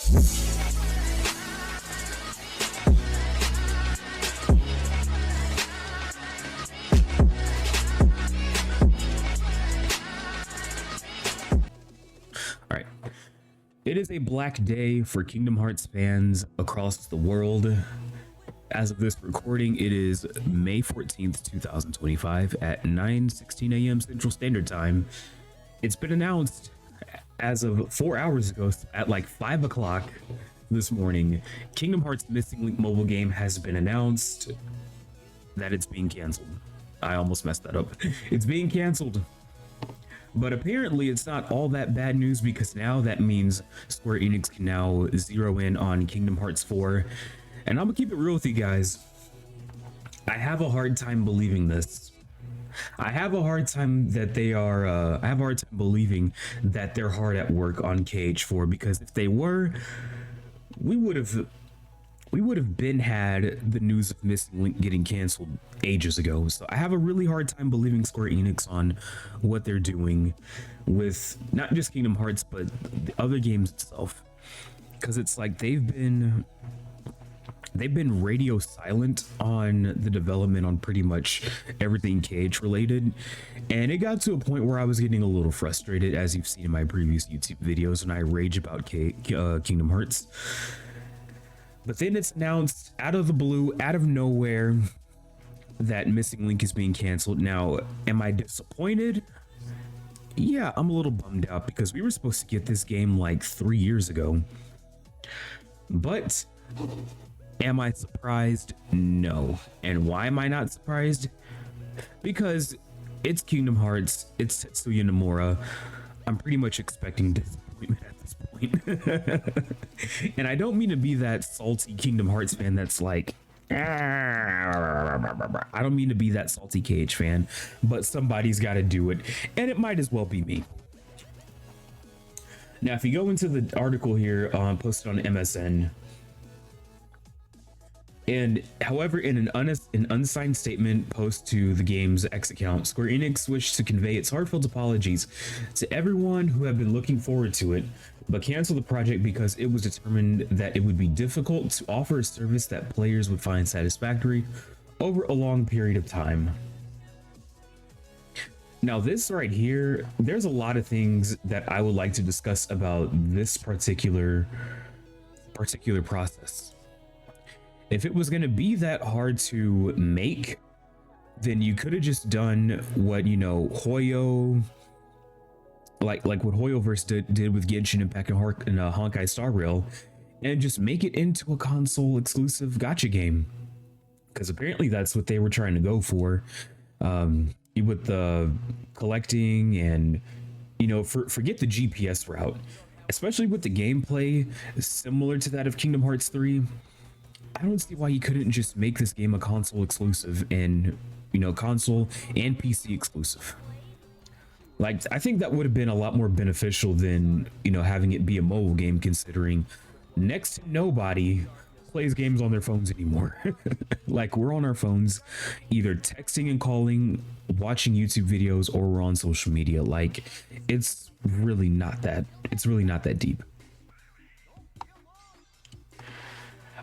All right. It is a black day for Kingdom Hearts fans across the world. As of this recording, it is May 14th, 2025 at 9:16 a.m. Central Standard Time. It's been announced as of 4 hours ago at like 5 o'clock this morning. Kingdom Hearts Missing Link mobile game has been announced that it's being canceled. I almost messed that up. It's being canceled. But apparently it's not all that bad news, because now that means Square Enix can now zero in on Kingdom Hearts 4. And I'm gonna keep it real with you guys. I have a hard time believing this. I have a hard time that they are, I have a hard time believing that they're hard at work on KH4, because if they were, we would have been had the news of Missing Link getting canceled ages ago. So I have a really hard time believing Square Enix on what they're doing with not just Kingdom Hearts, but the other games itself. Because it's like they've been radio silent on the development on pretty much everything KH related. And it got to a point where I was getting a little frustrated, as you've seen in my previous YouTube videos when I rage about Kingdom Hearts. But then it's announced out of the blue, out of nowhere, that Missing Link is being canceled. Now, am I disappointed? Yeah, I'm a little bummed out, because we were supposed to get this game like 3 years ago. But am I surprised? No. And why am I not surprised? Because it's Kingdom Hearts, it's Tetsuya Nomura. I'm pretty much expecting disappointment at this point. And I don't mean to be that salty Kingdom Hearts fan that's like, I don't mean to be that salty KH fan, but somebody's got to do it, and it might as well be me. Now, if you go into the article here posted on MSN, and however, in an unsigned statement post to the game's X account, Square Enix wished to convey its heartfelt apologies to everyone who had been looking forward to it, but canceled the project because it was determined that it would be difficult to offer a service that players would find satisfactory over a long period of time. Now, this right here, there's a lot of things that I would like to discuss about this particular process. If it was going to be that hard to make, then you could have just done what, you know, Hoyo, like what Hoyoverse did with Genshin Impact and Honkai Star Rail, and just make it into a console exclusive gacha game. Because apparently that's what they were trying to go for, with the collecting and, you know, forget the GPS route, especially with the gameplay similar to that of Kingdom Hearts 3. I don't see why you couldn't just make this game a console exclusive and, you know, console and PC exclusive. Like, I think that would have been a lot more beneficial than, you know, having it be a mobile game, considering next to nobody plays games on their phones anymore. Like, we're on our phones either texting and calling, watching YouTube videos, or we're on social media. Like, it's really not that deep.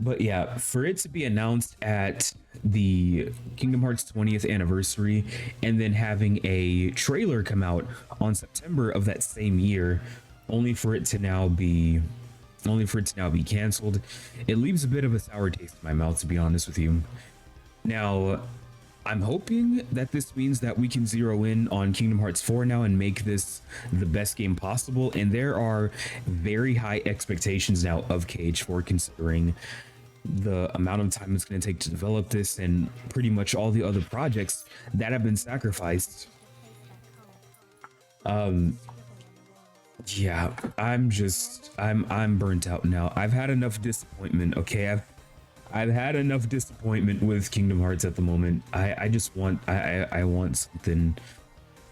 But yeah, for it to be announced at the Kingdom Hearts 20th anniversary, and then having a trailer come out on September of that same year, only for it to now be canceled, it leaves a bit of a sour taste in my mouth, to be honest with you. Now, I'm hoping that this means that we can zero in on Kingdom Hearts 4 now and make this the best game possible. And there are very high expectations now of KH4, considering the amount of time it's going to take to develop this and pretty much all the other projects that have been sacrificed. Yeah, I'm burnt out now. I've had enough disappointment. Okay, I've had enough disappointment with Kingdom Hearts at the moment. I just want I want something,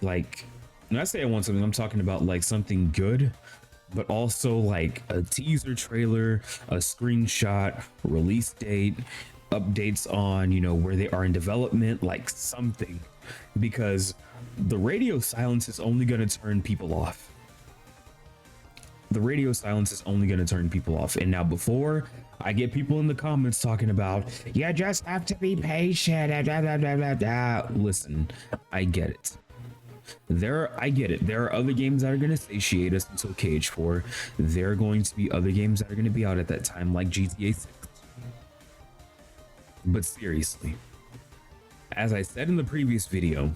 like, when I say I want something, I'm talking about like something good, but also like a teaser trailer, a screenshot, release date, updates on, you know, where they are in development, like something, because the radio silence is only going to turn people off. the radio silence is only going to turn people off. And now, before I get people in the comments talking about, you just have to be patient, blah, blah, blah, blah, blah. Listen, I get it. I get it. There are other games that are going to satiate us until Cage 4. There are going to be other games that are going to be out at that time, like GTA 6. But seriously, as I said in the previous video,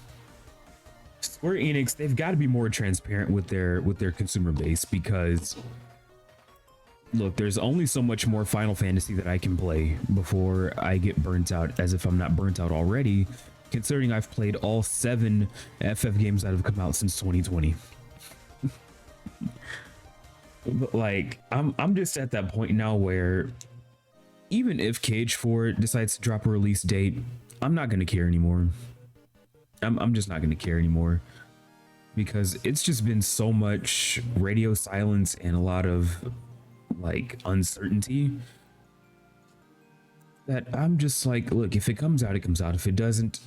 Square Enix, they've got to be more transparent with their consumer base, because look, there's only so much more Final Fantasy that I can play before I get burnt out, as if I'm not burnt out already, considering I've played all 7 FF games that have come out since 2020. But like, I'm just at that point now where even if Cage 4 decides to drop a release date, I'm not gonna care anymore. I'm just not gonna care anymore, because it's just been so much radio silence and a lot of like uncertainty that I'm just like, look, if it comes out, it comes out. If it doesn't,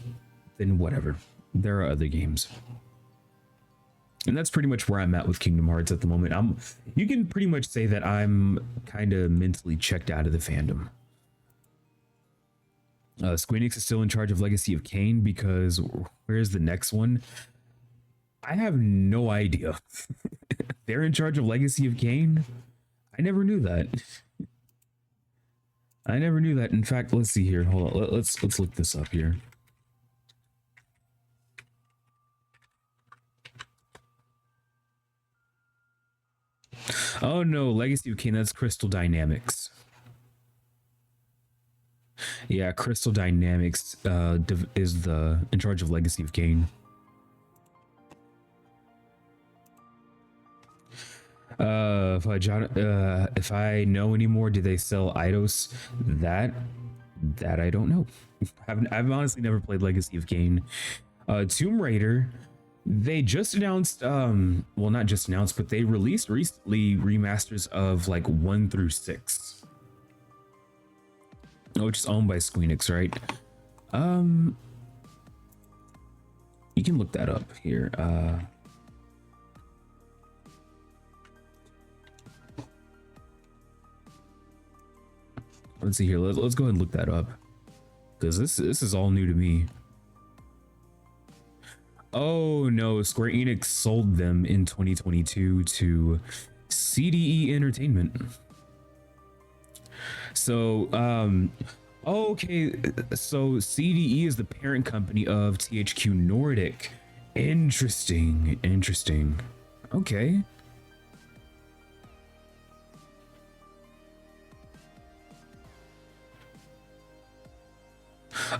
then whatever. There are other games. And that's pretty much where I'm at with Kingdom Hearts at the moment. You can pretty much say that I'm kind of mentally checked out of the fandom. Square Enix is still in charge of Legacy of Kain, because where's the next one? I have no idea. They're in charge of Legacy of Kain? I never knew that. I never knew that. In fact, let's see here. Hold on. Let's look this up here. Oh no, Legacy of Kain, that's Crystal Dynamics. Yeah, Crystal Dynamics is in charge of Legacy of Kain. If I know anymore, do they sell Eidos? That I don't know. I've honestly never played Legacy of Kain. Tomb Raider, they just announced, well, not just announced, but they released recently remasters of like 1 through 6. Which is owned by Square Enix, right? You can look that up here. Let's see here. Let's go ahead and look that up, because this is all new to me. Oh no, Square Enix sold them in 2022 to CDE Entertainment. So, okay, so CDE is the parent company of THQ Nordic. Interesting. Okay.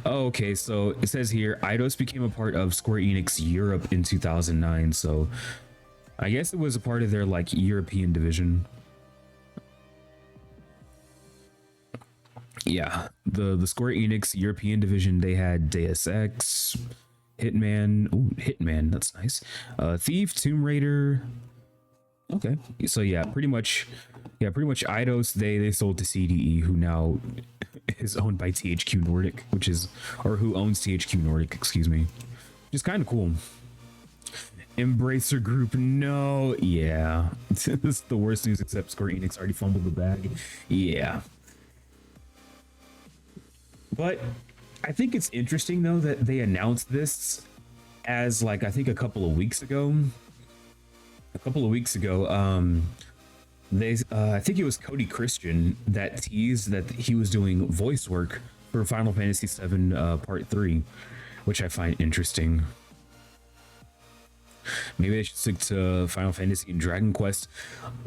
Okay, so it says here, Eidos became a part of Square Enix Europe in 2009, so I guess it was a part of their like European division. Yeah, the Square Enix European division, they had Deus Ex, Hitman. Oh, Hitman, that's nice. Thief, Tomb Raider. Okay, so yeah, pretty much Eidos, they sold to CDE, who now is owned by THQ Nordic, who owns THQ Nordic, excuse me. Which is kind of cool. Embracer Group, no, yeah. This is the worst news, except Square Enix already fumbled the bag. Yeah. But I think it's interesting though that they announced this as like, I think a couple of weeks ago, I think it was Cody Christian that teased that he was doing voice work for Final Fantasy VII Part 3, which I find interesting. Maybe they should stick to Final Fantasy and Dragon Quest.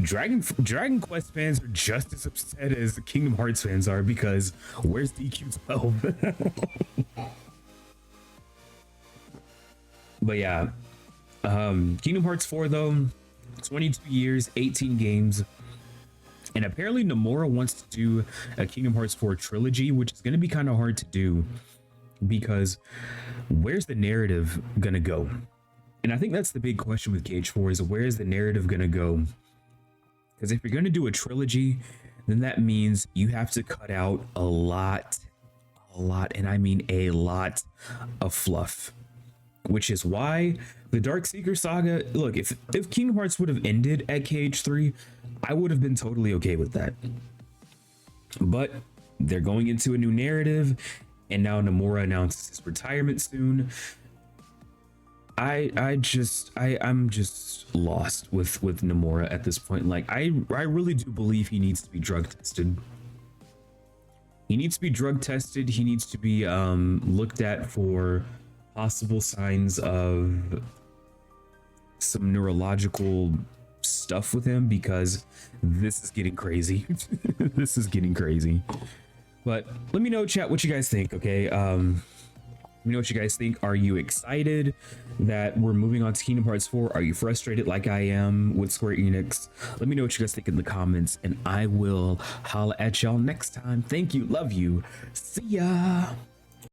Dragon Quest fans are just as upset as Kingdom Hearts fans are, because where's DQ12? But yeah, Kingdom Hearts 4 though, 22 years, 18 games. And apparently Nomura wants to do a Kingdom Hearts 4 trilogy, which is going to be kind of hard to do, because where's the narrative going to go? And I think that's the big question with Cage 4, is where is the narrative going to go? Because if you're going to do a trilogy, then that means you have to cut out a lot, and I mean a lot of fluff. Which is why the Dark Seeker saga, look, if Kingdom Hearts would have ended at Cage 3, I would have been totally okay with that. But they're going into a new narrative, and now Nomura announces his retirement soon. I'm just lost with Nomura at this point. Like I really do believe he needs to be drug tested. He needs to be drug tested. He needs to be looked at for possible signs of some neurological stuff with him, because this is getting crazy. This is getting crazy. But let me know, chat, what you guys think. Okay, let me know what you guys think. Are you excited that we're moving on to Kingdom Hearts 4? Are you frustrated like I am with Square Enix? Let me know what you guys think in the comments, and I will holla at y'all next time. Thank you, love you, see ya.